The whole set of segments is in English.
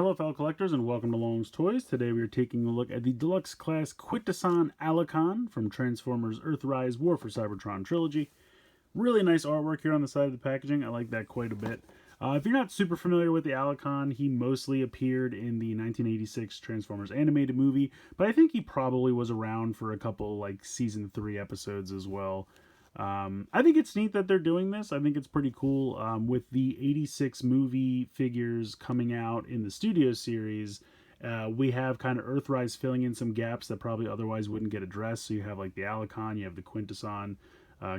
Hello fellow collectors and welcome to Long's Toys. Today we are taking a look at the Deluxe Class Quintesson Allicon from Transformers Earthrise War for Cybertron Trilogy. Really nice artwork here on the side of the packaging. I like that quite a bit. If you're not super familiar with the Allicon, he mostly appeared in the 1986 Transformers animated movie, but I think he probably was around for a couple like season 3 episodes as well. I think it's neat that they're doing this. I think it's pretty cool. With the 86 movie figures coming out in the studio series, we have kind of Earthrise filling in some gaps that probably otherwise wouldn't get addressed. So you have like the Allicon, you have the Quintesson,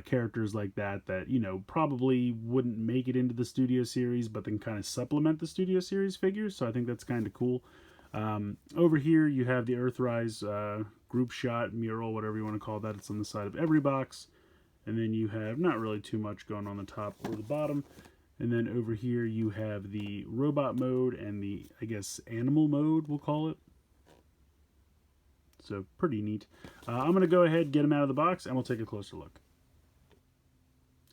characters like that, you know, probably wouldn't make it into the studio series, but then kind of supplement the studio series figures. So I think that's kind of cool. Over here you have the Earthrise group shot, mural, whatever you want to call that. It's on the side of every box. And then you have not really too much going on the top or the bottom. And then over here you have the robot mode and the, I guess, animal mode, we'll call it. So pretty neat. I'm going to go ahead, get them out of the box, and we'll take a closer look.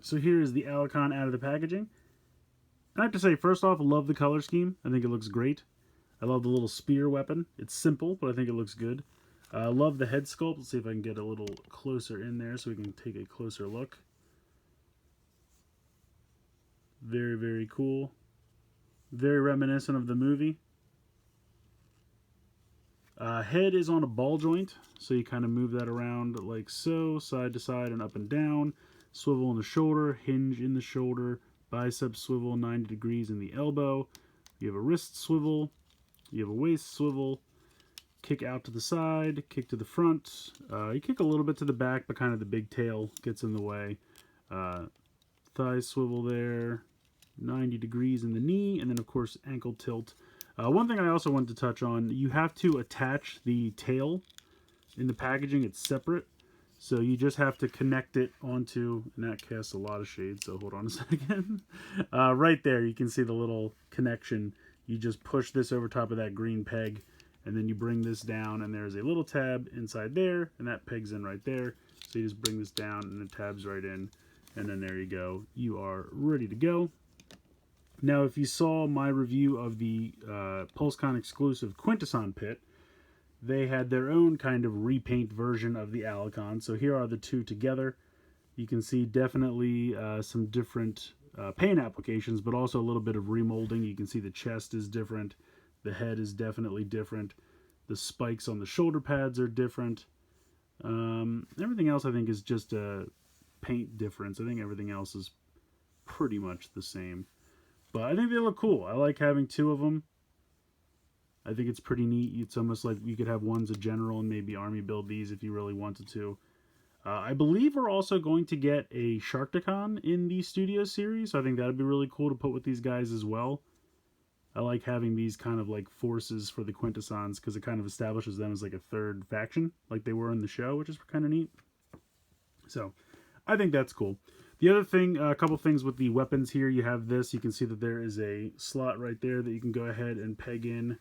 So here is the Allicon out of the packaging. I have to say, first off, I love the color scheme. I think it looks great. I love the little spear weapon. It's simple, but I think it looks good. I love the head sculpt. Let's see if I can get a little closer in there so we can take a closer look. Very, very cool. Very reminiscent of the movie. Head is on a ball joint, so you kind of move that around like so, side to side and up and down. Swivel in the shoulder, hinge in the shoulder, bicep swivel 90 degrees in the elbow. You have a wrist swivel. You have a waist swivel. Kick out to the side, kick to the front. You kick a little bit to the back, but kind of the big tail gets in the way. Thigh swivel there, 90 degrees in the knee, and then of course ankle tilt. One thing I also wanted to touch on, you have to attach the tail in the packaging. It's separate, so you just have to connect it onto, and that casts a lot of shade, so hold on a second. Right there, you can see the little connection. You just push this over top of that green peg, and then you bring this down, and there's a little tab inside there, and that pegs in right there. So you just bring this down, and the tab's right in, and then there you go. You are ready to go. Now, if you saw my review of the PulseCon exclusive Quintesson Pit, they had their own kind of repaint version of the Allicon. So here are the two together. You can see definitely some different paint applications, but also a little bit of remolding. You can see the chest is different. The head is definitely different. The spikes on the shoulder pads are different. Everything else I think is just a paint difference. I think everything else is pretty much the same. But I think they look cool. I like having two of them. I think it's pretty neat. It's almost like you could have one's a general and maybe army build these if you really wanted to. I believe we're also going to get a Sharkticon in the studio series. So I think that would be really cool to put with these guys as well. I like having these kind of like forces for the Quintessons because it kind of establishes them as like a third faction like they were in the show, which is kind of neat. So I think that's cool. The other thing, a couple things with the weapons here, you have this. You can see that there is a slot right there that you can go ahead and peg in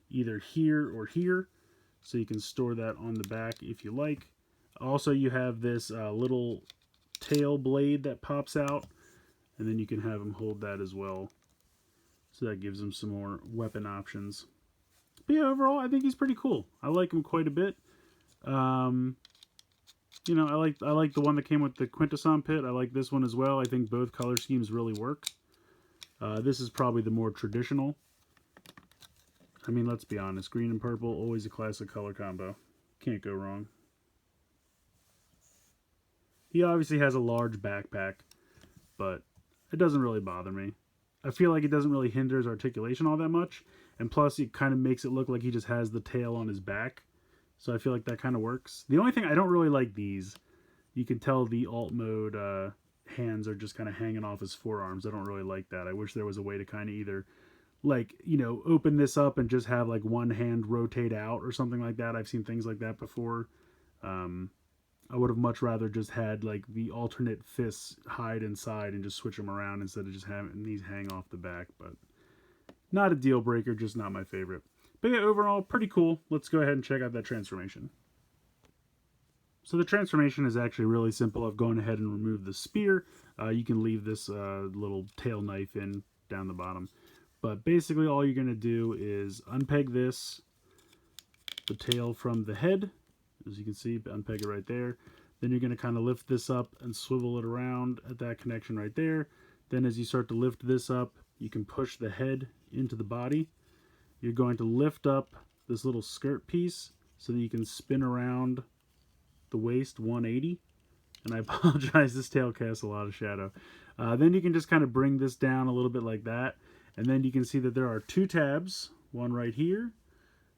either here or here. So you can store that on the back if you like. Also, you have this little tail blade that pops out, and then you can have them hold that as well. So that gives him some more weapon options. But yeah, overall, I think he's pretty cool. I like him quite a bit. You know, I like the one that came with the Quintesson Pit. I like this one as well. I think both color schemes really work. This is probably the more traditional. I mean, let's be honest. Green and purple, always a classic color combo. Can't go wrong. He obviously has a large backpack, but it doesn't really bother me. I feel like it doesn't really hinder his articulation all that much. And plus, it kind of makes it look like he just has the tail on his back. So I feel like that kind of works. The only thing, I don't really like these. You can tell the alt mode hands are just kind of hanging off his forearms. I don't really like that. I wish there was a way to kind of either, like, you know, open this up and just have like one hand rotate out or something like that. I've seen things like that before. I would have much rather just had like the alternate fists hide inside and just switch them around instead of just having these hang off the back. But not a deal breaker, just not my favorite. But yeah, overall, pretty cool. Let's go ahead and check out that transformation. So the transformation is actually really simple. I've gone ahead and removed the spear. You can leave this little tail knife in down the bottom. But basically all you're going to do is unpeg the tail from the head. As you can see, unpeg it right there. Then you're going to kind of lift this up and swivel it around at that connection right there. Then as you start to lift this up, you can push the head into the body. You're going to lift up this little skirt piece so that you can spin around the waist 180. And I apologize, this tail casts a lot of shadow. Then you can just kind of bring this down a little bit like that. And then you can see that there are two tabs, one right here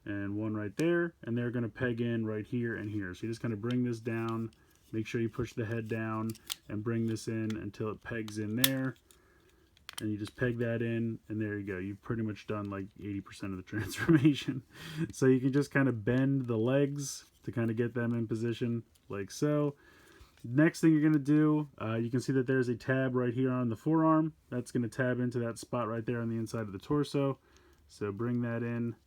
and one right there. And they're going to peg in right here and here. So you just kind of bring this down, make sure you push the head down and bring this in until it pegs in there. And you just peg that in, and there you go. You've pretty much done like 80% of the transformation. So you can just kind of bend the legs to kind of get them in position like so. Next thing you're going to do, you can see that there's a tab right here on the forearm. That's going to tab into that spot right there on the inside of the torso. So bring that in,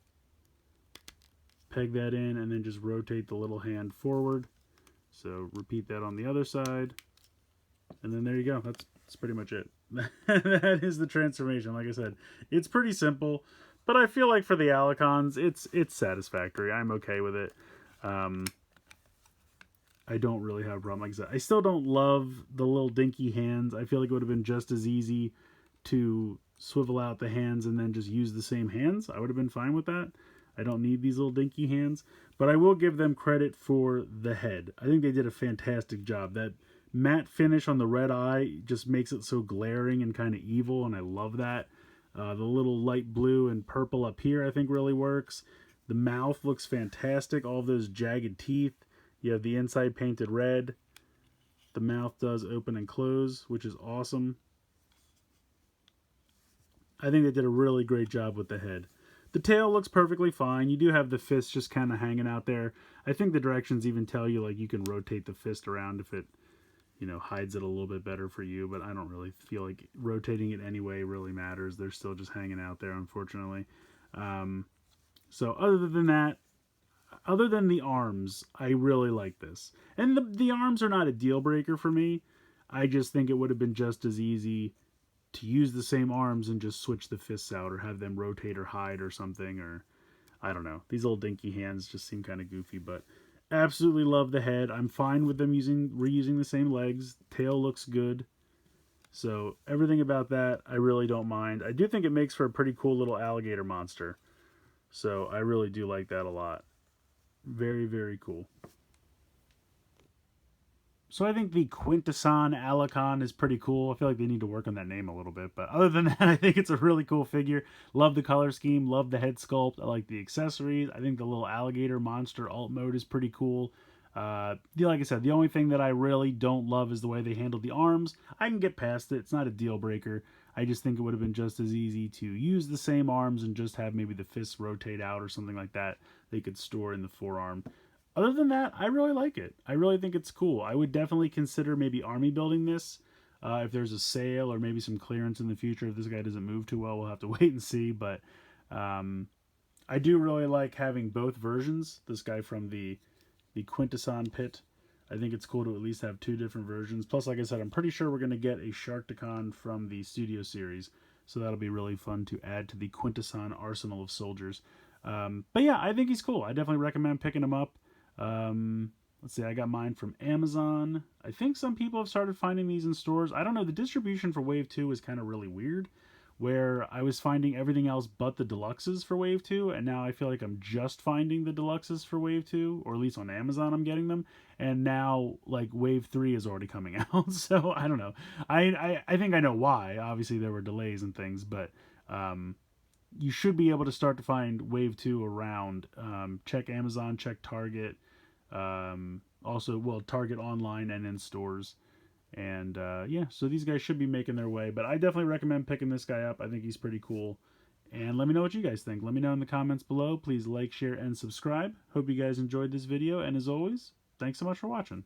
peg that in, and then just rotate the little hand forward. So repeat that on the other side. And then there you go. That's pretty much it. That is the transformation. Like I said, it's pretty simple, but I feel like for the Allicons, it's satisfactory. I'm okay with it. I don't really have a problem. Like I said, I still don't love the little dinky hands. I feel like it would have been just as easy to swivel out the hands and then just use the same hands. I would have been fine with that. I don't need these little dinky hands, but I will give them credit for the head. I think they did a fantastic job. That matte finish on the red eye just makes it so glaring and kind of evil, and I love that. The little light blue and purple up here I think really works. The mouth looks fantastic. All those jagged teeth. You have the inside painted red. The mouth does open and close, which is awesome. I think they did a really great job with the head. The tail looks perfectly fine. You do have the fist just kind of hanging out there. I think the directions even tell you like you can rotate the fist around if it, you know, hides it a little bit better for you, but I don't really feel like rotating it anyway really matters. They're still just hanging out there, unfortunately. So other than that, other than the arms, I really like this. And the arms are not a deal breaker for me. I just think it would have been just as easy to use the same arms and just switch the fists out or have them rotate or hide or something, or I don't know. These little dinky hands just seem kind of goofy, but absolutely love the head. I'm fine with them reusing the same legs. Tail looks good. So everything about that, I really don't mind. I do think it makes for a pretty cool little alligator monster. So I really do like that a lot. Very, very cool. So I think the Quintesson Allicon is pretty cool. I feel like they need to work on that name a little bit. But other than that, I think it's a really cool figure. Love the color scheme. Love the head sculpt. I like the accessories. I think the little alligator monster alt mode is pretty cool. Like I said, the only thing that I really don't love is the way they handled the arms. I can get past it. It's not a deal breaker. I just think it would have been just as easy to use the same arms and just have maybe the fists rotate out or something like that. They could store in the forearm. Other than that, I really like it. I really think it's cool. I would definitely consider maybe army building this. If there's a sale or maybe some clearance in the future. If this guy doesn't move too well, we'll have to wait and see. But I do really like having both versions. This guy from the Quintesson pit. I think it's cool to at least have two different versions. Plus, like I said, I'm pretty sure we're going to get a Sharkticon from the Studio Series. So that'll be really fun to add to the Quintesson arsenal of soldiers. But yeah, I think he's cool. I definitely recommend picking him up. Let's see, I got mine from Amazon. I think some people have started finding these in stores. I don't know, the distribution for Wave 2 is kind of really weird, where I was finding everything else but the deluxes for Wave 2, and now I feel like I'm just finding the deluxes for Wave 2, or at least on Amazon I'm getting them, and now, like, Wave 3 is already coming out, so I don't know. I think I know why. Obviously there were delays and things, but you should be able to start to find Wave 2 around. Check Amazon, check Target, also, well, Target online and in stores. And yeah, so these guys should be making their way, but I definitely recommend picking this guy up. I think he's pretty cool. And let me know what you guys think. Let me know in the comments below. Please like, share, and subscribe. Hope you guys enjoyed this video, and as always, thanks so much for watching.